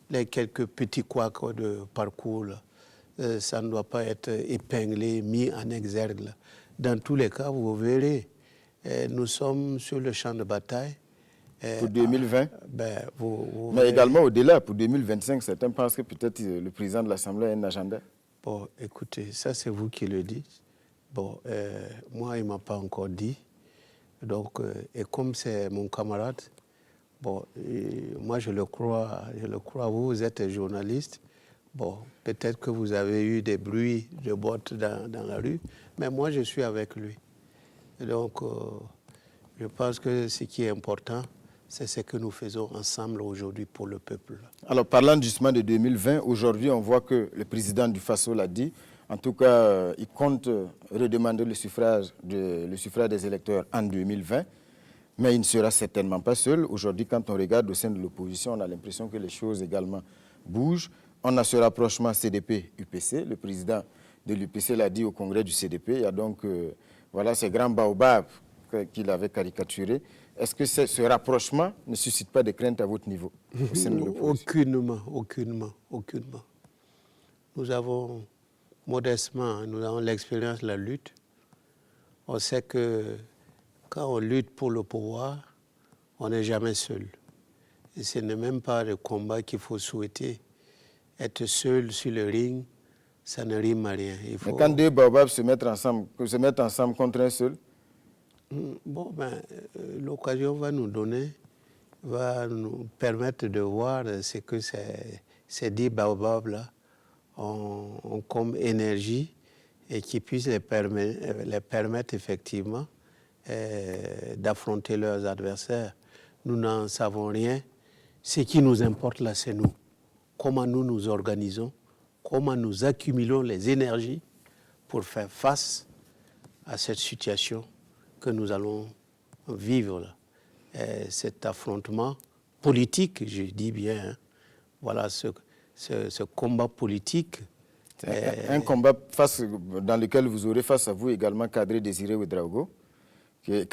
les quelques petits couacs de parcours, là, ça ne doit pas être épinglé, mis en exergue. Là. Dans tous les cas, vous verrez, nous sommes sur le champ de bataille. Pour 2020 Mais également au-delà, pour 2025, certains pensent que peut-être le président de l'Assemblée a un agenda. Bon, écoutez, ça c'est vous qui le dites. Bon, moi, il ne m'a pas encore dit. Donc, et comme c'est mon camarade, bon, moi je le crois, vous êtes journaliste, Bon, peut-être que vous avez eu des bruits de bottes dans la rue, mais moi, je suis avec lui. Et donc, je pense que ce qui est important, c'est ce que nous faisons ensemble aujourd'hui pour le peuple. Alors, parlant justement de 2020, aujourd'hui, on voit que le président du Faso l'a dit. En tout cas, il compte redemander le suffrage des électeurs en 2020. Mais il ne sera certainement pas seul. Aujourd'hui, quand on regarde au sein de l'opposition, on a l'impression que les choses également bougent. On a ce rapprochement CDP-UPC. Le président de l'UPC l'a dit au congrès du CDP. Il y a donc voilà, ces grands baobabs qu'il avait caricaturés. Est-ce que ce rapprochement ne suscite pas de crainte à votre niveau au sein de l'opposition? Aucunement. Nous avons modestement, nous avons l'expérience de la lutte. On sait que quand on lutte pour le pouvoir, on n'est jamais seul. Et ce n'est même pas le combat qu'il faut souhaiter. Être seul sur le ring, ça ne rime à rien. Mais quand deux baobabs se mettent ensemble contre un seul? Bon, l'occasion va nous permettre de voir ce que ces 10 baobabs-là ont comme énergie et qui puissent les permettre effectivement d'affronter leurs adversaires. Nous n'en savons rien. Ce qui nous importe là, c'est nous. Comment nous nous organisons, comment nous accumulons les énergies pour faire face à cette situation que nous allons vivre là. Cet affrontement politique, je dis bien, hein, voilà ce combat politique. Un combat dans lequel vous aurez face à vous également Kadri Désiré Ouédraogo, qui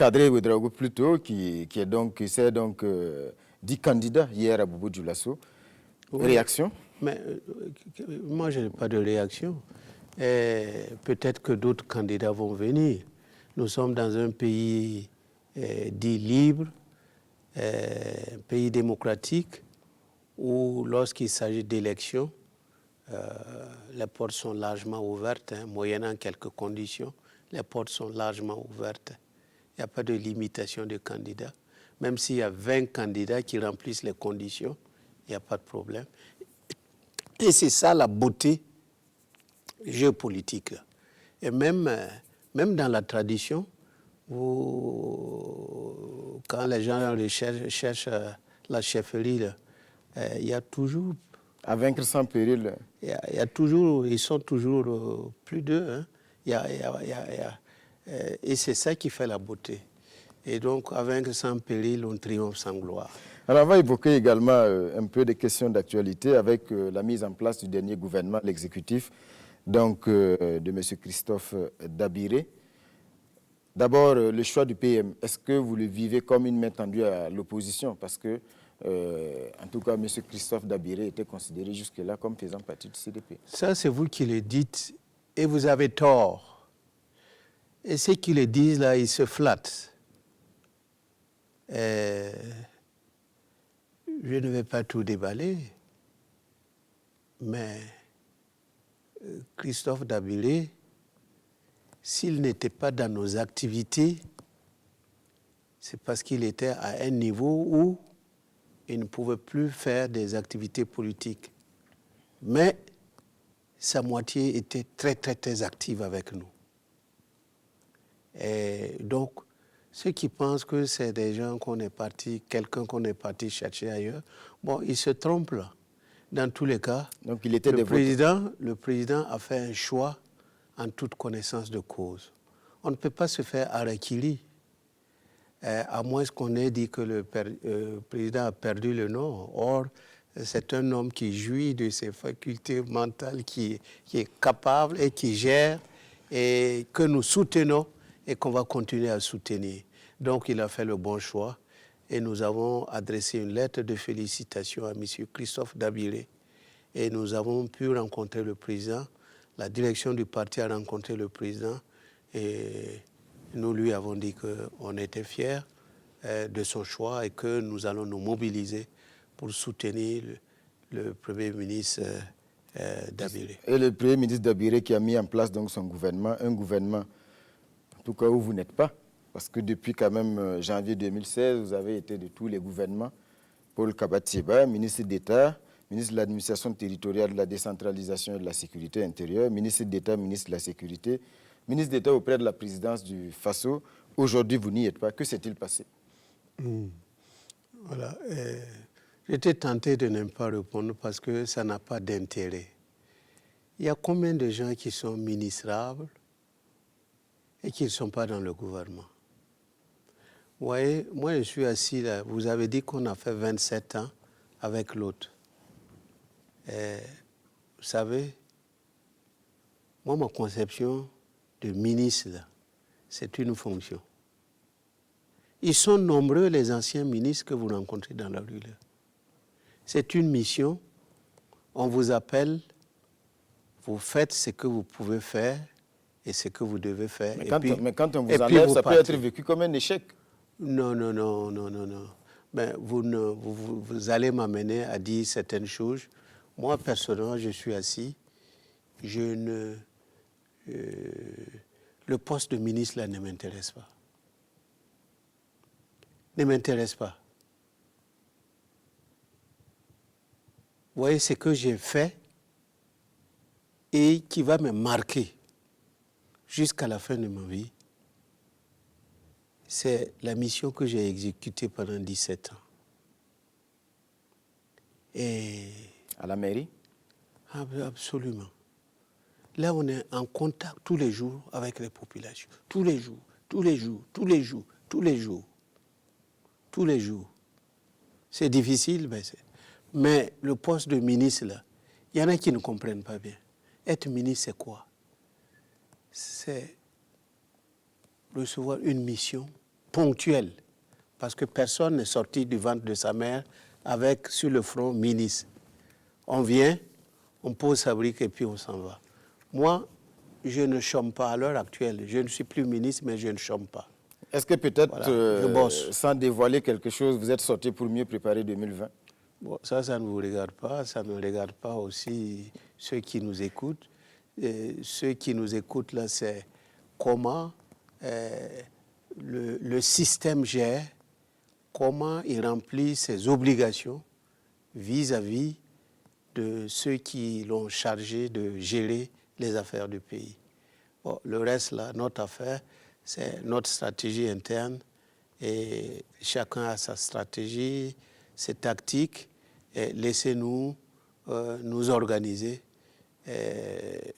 s'est dit candidat hier à Boubou Dioulasso. Oui. Réaction? Mais moi, je n'ai pas de réaction. Peut-être que d'autres candidats vont venir. Nous sommes dans un pays dit libre, un pays démocratique, où lorsqu'il s'agit d'élections, les portes sont largement ouvertes, hein, moyennant quelques conditions. Les portes sont largement ouvertes. Il n'y a pas de limitation de candidats. Même s'il y a 20 candidats qui remplissent les conditions, il n'y a pas de problème. Et c'est ça la beauté géopolitique. Et même dans la tradition, quand les gens cherchent la chefferie, il y a toujours... À vaincre sans péril. Ils sont toujours plus d'eux. Hein. Et c'est ça qui fait la beauté. Et donc, à vaincre sans péril, on triomphe sans gloire. Alors, on va évoquer également un peu des questions d'actualité avec la mise en place du dernier gouvernement, l'exécutif, donc de M. Christophe Dabiré. D'abord, le choix du PM, est-ce que vous le vivez comme une main tendue à l'opposition? Parce que, en tout cas, M. Christophe Dabiré était considéré jusque-là comme faisant partie du CDP. Ça, c'est vous qui le dites et vous avez tort. Et ceux qui le disent là, ils se flattent. Je ne vais pas tout déballer, mais Christophe Dabiré, s'il n'était pas dans nos activités, c'est parce qu'il était à un niveau où il ne pouvait plus faire des activités politiques. Mais sa moitié était très, très, très active avec nous. Et donc, ceux qui pensent que c'est des gens quelqu'un qu'on est parti chercher ailleurs, bon, ils se trompent là. Dans tous les cas, donc, il était le président a fait un choix en toute connaissance de cause. On ne peut pas se faire harakiri, à moins qu'on ait dit que le président a perdu le nord. Or, c'est un homme qui jouit de ses facultés mentales, qui est capable et qui gère, et que nous soutenons et qu'on va continuer à soutenir. Donc, il a fait le bon choix et nous avons adressé une lettre de félicitations à M. Christophe Dabiré et nous avons pu rencontrer le président. La direction du parti a rencontré le président et nous lui avons dit qu'on était fiers de son choix et que nous allons nous mobiliser pour soutenir le Premier ministre Dabiré. Et le Premier ministre Dabiré qui a mis en place donc son gouvernement, un gouvernement en tout cas où vous n'êtes pas, parce que depuis quand même janvier 2016, vous avez été de tous les gouvernements. Paul Kabatieba, ministre d'État, ministre de l'administration territoriale, de la décentralisation et de la sécurité intérieure, ministre d'État, ministre de la sécurité, ministre d'État auprès de la présidence du FASO. Aujourd'hui, vous n'y êtes pas. Que s'est-il passé? Voilà. J'étais tenté de ne pas répondre parce que ça n'a pas d'intérêt. Il y a combien de gens qui sont ministrables et qui ne sont pas dans le gouvernement? Vous voyez, moi je suis assis là, vous avez dit qu'on a fait 27 ans avec l'autre. Vous savez, moi ma conception de ministre, c'est une fonction. Ils sont nombreux les anciens ministres que vous rencontrez dans la rue là. C'est une mission, on vous appelle, vous faites ce que vous pouvez faire et ce que vous devez faire. Mais quand on vous enlève, ça peut être vécu comme un échec. Non. Mais vous allez m'amener à dire certaines choses. Moi, personnellement, je suis assis. Le poste de ministre, là, ne m'intéresse pas. Ne m'intéresse pas. Vous voyez ce que j'ai fait et qui va me marquer jusqu'à la fin de ma vie. C'est la mission que j'ai exécutée pendant 17 ans. Et à la mairie? Absolument. Là, on est en contact tous les jours avec les populations. Tous les jours. C'est difficile, mais le poste de ministre, là, il y en a qui ne comprennent pas bien. Être ministre, c'est quoi? C'est recevoir une mission ponctuelle, parce que personne n'est sorti du ventre de sa mère avec sur le front ministre. On vient, on pose sa brique et puis on s'en va. Moi, je ne chôme pas à l'heure actuelle. Je ne suis plus ministre, mais je ne chôme pas. Est-ce que peut-être, voilà, sans dévoiler quelque chose, vous êtes sorti pour mieux préparer 2020? Bon, ça ne vous regarde pas. Ça ne regarde pas aussi ceux qui nous écoutent. Ceux qui nous écoutent, là, c'est comment le système gère, comment il remplit ses obligations vis-à-vis de ceux qui l'ont chargé de gérer les affaires du pays. Bon, le reste, là, notre affaire, c'est notre stratégie interne et chacun a sa stratégie, ses tactiques, et laissez-nous nous organiser. Et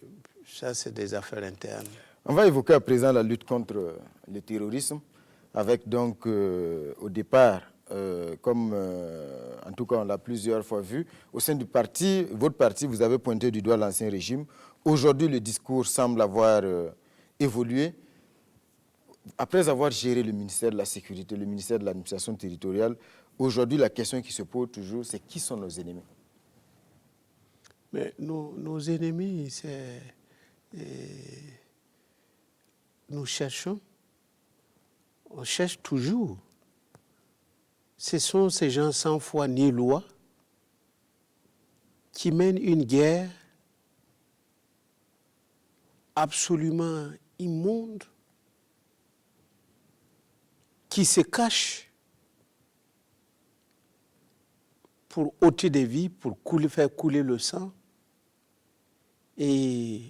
ça, c'est des affaires internes. On va évoquer à présent la lutte contre le terrorisme, avec donc au départ, comme en tout cas on l'a plusieurs fois vu, au sein du parti, votre parti, vous avez pointé du doigt l'ancien régime. Aujourd'hui, le discours semble avoir évolué. Après avoir géré le ministère de la Sécurité, le ministère de l'Administration territoriale, aujourd'hui, la question qui se pose toujours, c'est qui sont nos ennemis? Mais nos ennemis, c'est... nous cherchons, on cherche toujours. Ce sont ces gens sans foi ni loi qui mènent une guerre absolument immonde, qui se cachent pour ôter des vies, pour faire couler le sang, et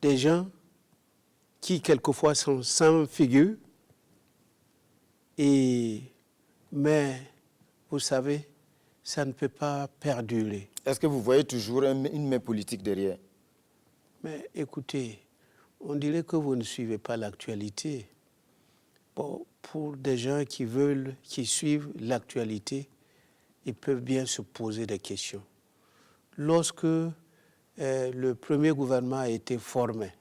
des gens qui quelquefois sont sans figure, mais vous savez, ça ne peut pas perdurer. Est-ce que vous voyez toujours une main politique derrière? Mais écoutez, on dirait que vous ne suivez pas l'actualité. Bon, pour des gens qui suivent l'actualité, ils peuvent bien se poser des questions. Lorsque le premier gouvernement a été formé,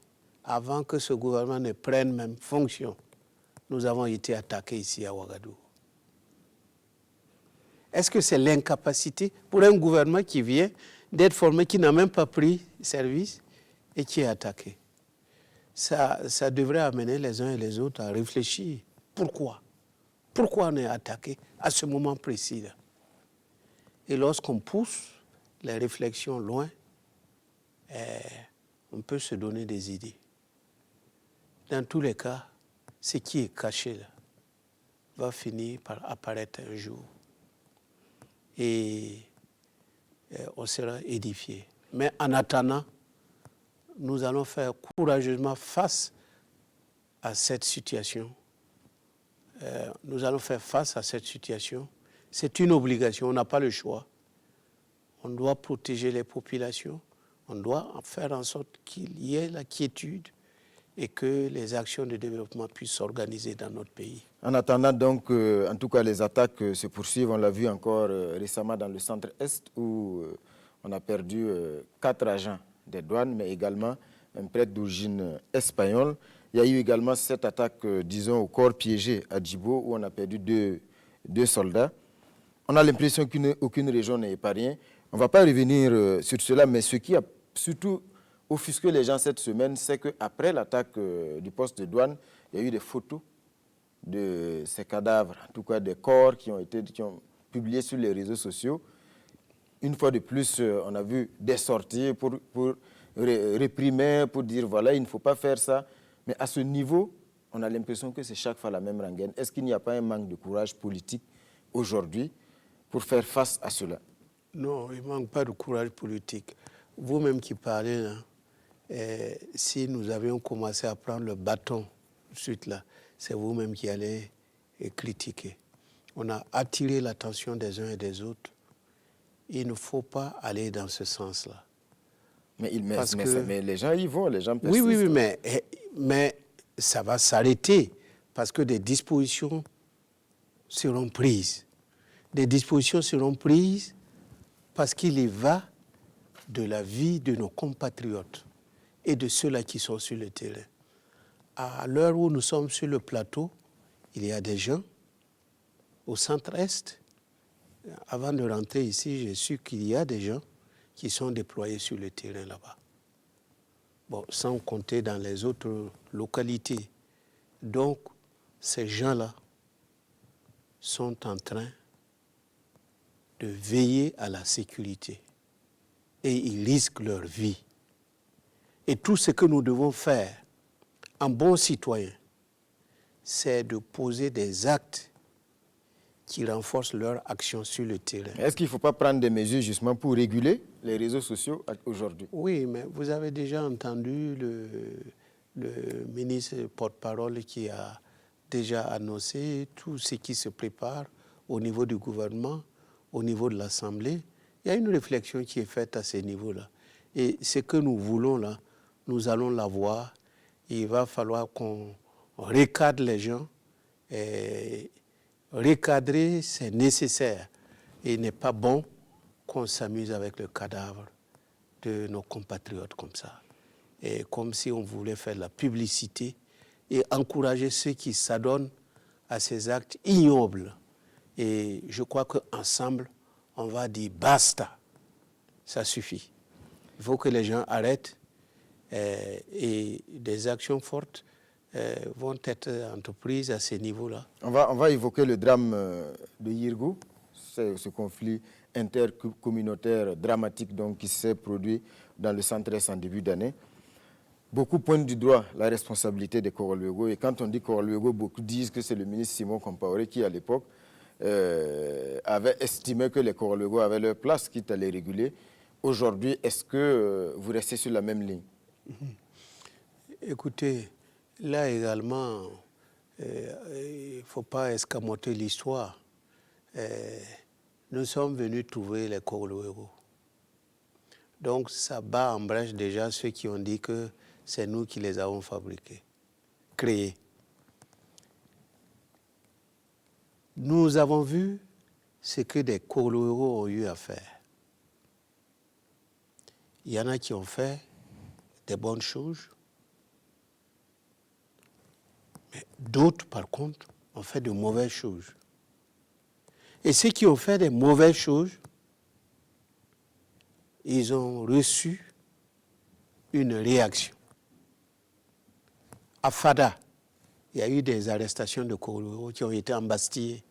avant que ce gouvernement ne prenne même fonction, nous avons été attaqués ici à Ouagadougou. Est-ce que c'est l'incapacité pour un gouvernement qui vient d'être formé, qui n'a même pas pris service et qui est attaqué? Ça devrait amener les uns et les autres à réfléchir. Pourquoi? Pourquoi on est attaqué à ce moment précis-là? Et lorsqu'on pousse les réflexions loin, on peut se donner des idées. Dans tous les cas, ce qui est caché là va finir par apparaître un jour. Et on sera édifié. Mais en attendant, nous allons faire courageusement face à cette situation. Nous allons faire face à cette situation. C'est une obligation, on n'a pas le choix. On doit protéger les populations, on doit faire en sorte qu'il y ait la quiétude et que les actions de développement puissent s'organiser dans notre pays. En attendant donc, en tout cas, les attaques se poursuivent. On l'a vu encore récemment dans le centre-est où on a perdu 4 agents des douanes, mais également un prêtre d'origine espagnole. Il y a eu également cette attaque, disons, au corps piégé à Djibo, où on a perdu deux soldats. On a l'impression qu'aucune région n'est épargnée. On ne va pas revenir sur cela, mais ce qui a surtout offusqué les gens cette semaine, c'est qu'après l'attaque du poste de douane, il y a eu des photos de ces cadavres, en tout cas des corps qui ont publiés sur les réseaux sociaux. Une fois de plus, on a vu des sorties pour réprimer, pour dire voilà, il ne faut pas faire ça. Mais à ce niveau, on a l'impression que c'est chaque fois la même rengaine. Est-ce qu'il n'y a pas un manque de courage politique aujourd'hui pour faire face à cela? Non, il ne manque pas de courage politique. Vous-même qui parlez, là, si nous avions commencé à prendre le bâton tout de suite là, c'est vous-même qui allez critiquer. On a attiré l'attention des uns et des autres. Il ne faut pas aller dans ce sens-là. Mais les gens y vont, les gens persistent. Oui, mais ça va s'arrêter parce que des dispositions seront prises. Des dispositions seront prises parce qu'il y va de la vie de nos compatriotes et de ceux-là qui sont sur le terrain. À l'heure où nous sommes sur le plateau, il y a des gens au centre-est. Avant de rentrer ici, j'ai su qu'il y a des gens qui sont déployés sur le terrain là-bas. Bon, sans compter dans les autres localités. Donc, ces gens-là sont en train de veiller à la sécurité. Et ils risquent leur vie. Et tout ce que nous devons faire en bons citoyens, c'est de poser des actes qui renforcent leur action sur le terrain. Est-ce qu'il ne faut pas prendre des mesures justement pour réguler les réseaux sociaux aujourd'hui? Oui, mais vous avez déjà entendu le ministre porte-parole qui a déjà annoncé tout ce qui se prépare au niveau du gouvernement, au niveau de l'Assemblée. Il y a une réflexion qui est faite à ce niveau-là. Et ce que nous voulons là, nous allons l'avoir. Il va falloir qu'on recadre les gens. Et recadrer, c'est nécessaire. Et il n'est pas bon qu'on s'amuse avec le cadavre de nos compatriotes comme ça. Et comme si on voulait faire de la publicité et encourager ceux qui s'adonnent à ces actes ignobles. Et je crois qu'ensemble, on va dire basta. Ça suffit. Il faut que les gens arrêtent et des actions fortes vont être entreprises à ce niveau-là. On va évoquer le drame de Yirgou, ce conflit intercommunautaire dramatique donc, qui s'est produit dans le centre-est en début d'année. Beaucoup pointent du doigt la responsabilité des Koroluego. Et quand on dit Koroluego, beaucoup disent que c'est le ministre Simon Compaoré qui, à l'époque, avait estimé que les Koroluego avaient leur place, quitte à les réguler. Aujourd'hui, est-ce que vous restez sur la même ligne? Écoutez, là également, il ne faut pas escamoter l'histoire. Nous sommes venus trouver les Koroluego. Donc ça bat en brèche déjà ceux qui ont dit que c'est nous qui les avons fabriqués, créés. Nous avons vu ce que des Koroluego ont eu à faire. Il y en a qui ont fait des bonnes choses, mais d'autres, par contre, ont fait de mauvaises choses. Et ceux qui ont fait des mauvaises choses, ils ont reçu une réaction. À Fada, il y a eu des arrestations de Koroluego qui ont été embastillés.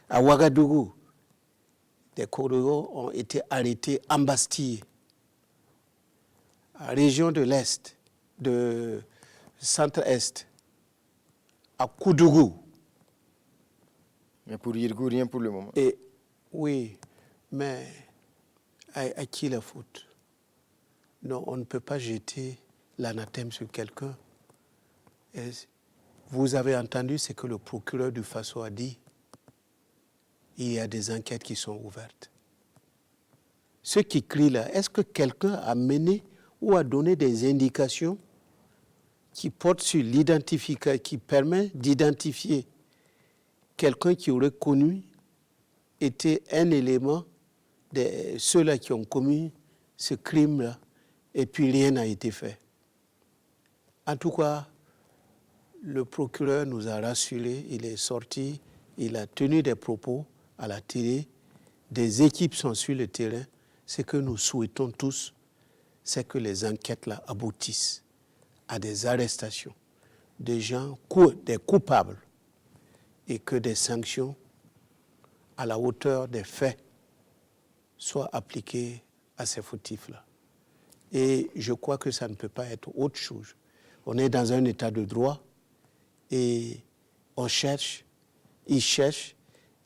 À Ouagadougou, des Koroluego ont été arrêtés, embastillés. À la région de l'Est, de centre-Est, à Koudougou. Mais pour Yirgou, rien pour le moment. Et oui, mais à qui la faute? Non, on ne peut pas jeter l'anathème sur quelqu'un. Vous avez entendu ce que le procureur du Faso a dit. Il y a des enquêtes qui sont ouvertes. Ceux qui crient là, est-ce que quelqu'un a mené ou a donné des indications qui portent sur l'identification, qui permet d'identifier quelqu'un qui aurait connu, était un élément de ceux-là qui ont commis ce crime-là, et puis rien n'a été fait? En tout cas, le procureur nous a rassurés, il est sorti, il a tenu des propos à la télé, des équipes sont sur le terrain. Ce que nous souhaitons tous, c'est que les enquêtes-là aboutissent à des arrestations, des gens, des coupables, et que des sanctions à la hauteur des faits soient appliquées à ces fautifs-là. Et je crois que ça ne peut pas être autre chose. On est dans un état de droit et on cherche, il cherche,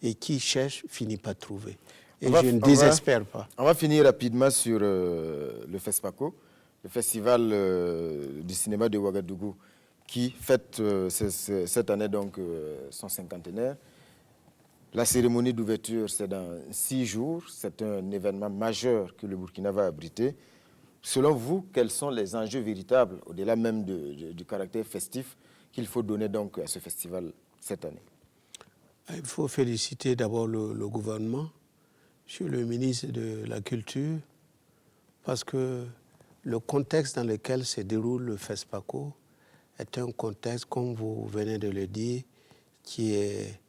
et qui cherche finit par trouver. Et je ne désespère pas. On va finir rapidement sur le FESPACO, le Festival du cinéma de Ouagadougou, qui fête cette année donc son cinquantenaire. La cérémonie d'ouverture, c'est dans 6 jours. C'est un événement majeur que le Burkina va abriter. Selon vous, quels sont les enjeux véritables, au-delà même du caractère festif, qu'il faut donner donc à ce festival cette année? Il faut féliciter d'abord le gouvernement, sur le ministre de la Culture, parce que le contexte dans lequel se déroule le FESPACO est un contexte, comme vous venez de le dire, qui est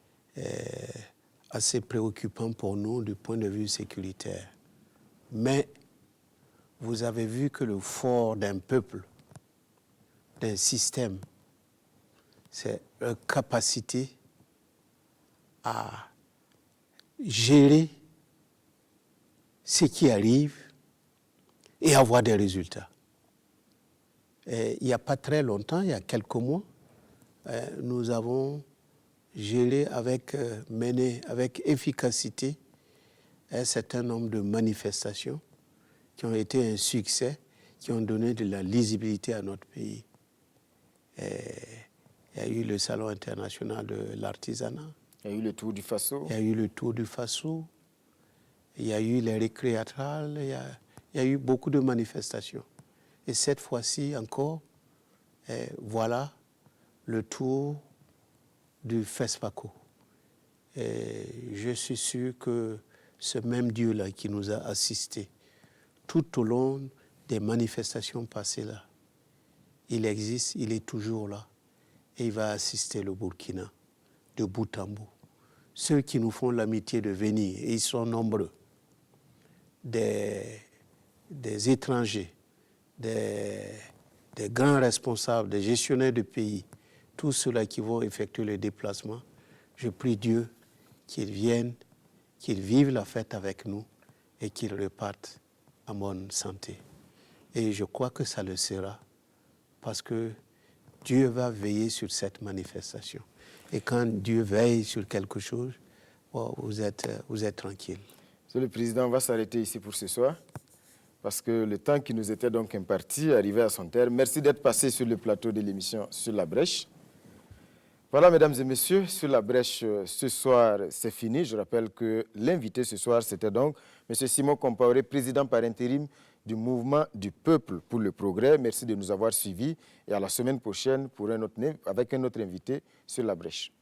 assez préoccupant pour nous du point de vue sécuritaire. Mais vous avez vu que le fort d'un peuple, d'un système, c'est leur capacité à gérer ce qui arrive et avoir des résultats. Et il n'y a pas très longtemps, il y a quelques mois, nous avons géré mené avec efficacité un certain nombre de manifestations qui ont été un succès, qui ont donné de la lisibilité à notre pays. Et il y a eu le Salon international de l'artisanat. Il y a eu le Tour du Faso. Il y a eu le Tour du Faso. Il y a eu les récréatrales. Il y a eu beaucoup de manifestations. Et cette fois-ci encore, voilà le tour du FESPACO. Et je suis sûr que ce même Dieu-là qui nous a assistés tout au long des manifestations passées là, il existe, il est toujours là. Et il va assister le Burkina de bout en bout. Ceux qui nous font l'amitié de venir, et ils sont nombreux, des étrangers, des grands responsables, des gestionnaires de pays, tous ceux-là qui vont effectuer le déplacement, je prie Dieu qu'ils viennent, qu'ils vivent la fête avec nous et qu'ils repartent en bonne santé. Et je crois que ça le sera, parce que Dieu va veiller sur cette manifestation. Et quand Dieu veille sur quelque chose, vous êtes tranquille. Monsieur le Président, on va s'arrêter ici pour ce soir, parce que le temps qui nous était donc imparti arrivait à son terme. Merci d'être passé sur le plateau de l'émission Sur la Brèche. Voilà, mesdames et messieurs, Sur la Brèche, ce soir, c'est fini. Je rappelle que l'invité ce soir, c'était donc M. Simon Compaoré, président par intérim du Mouvement du Peuple pour le Progrès. Merci de nous avoir suivis et à la semaine prochaine avec un autre invité sur la Brèche.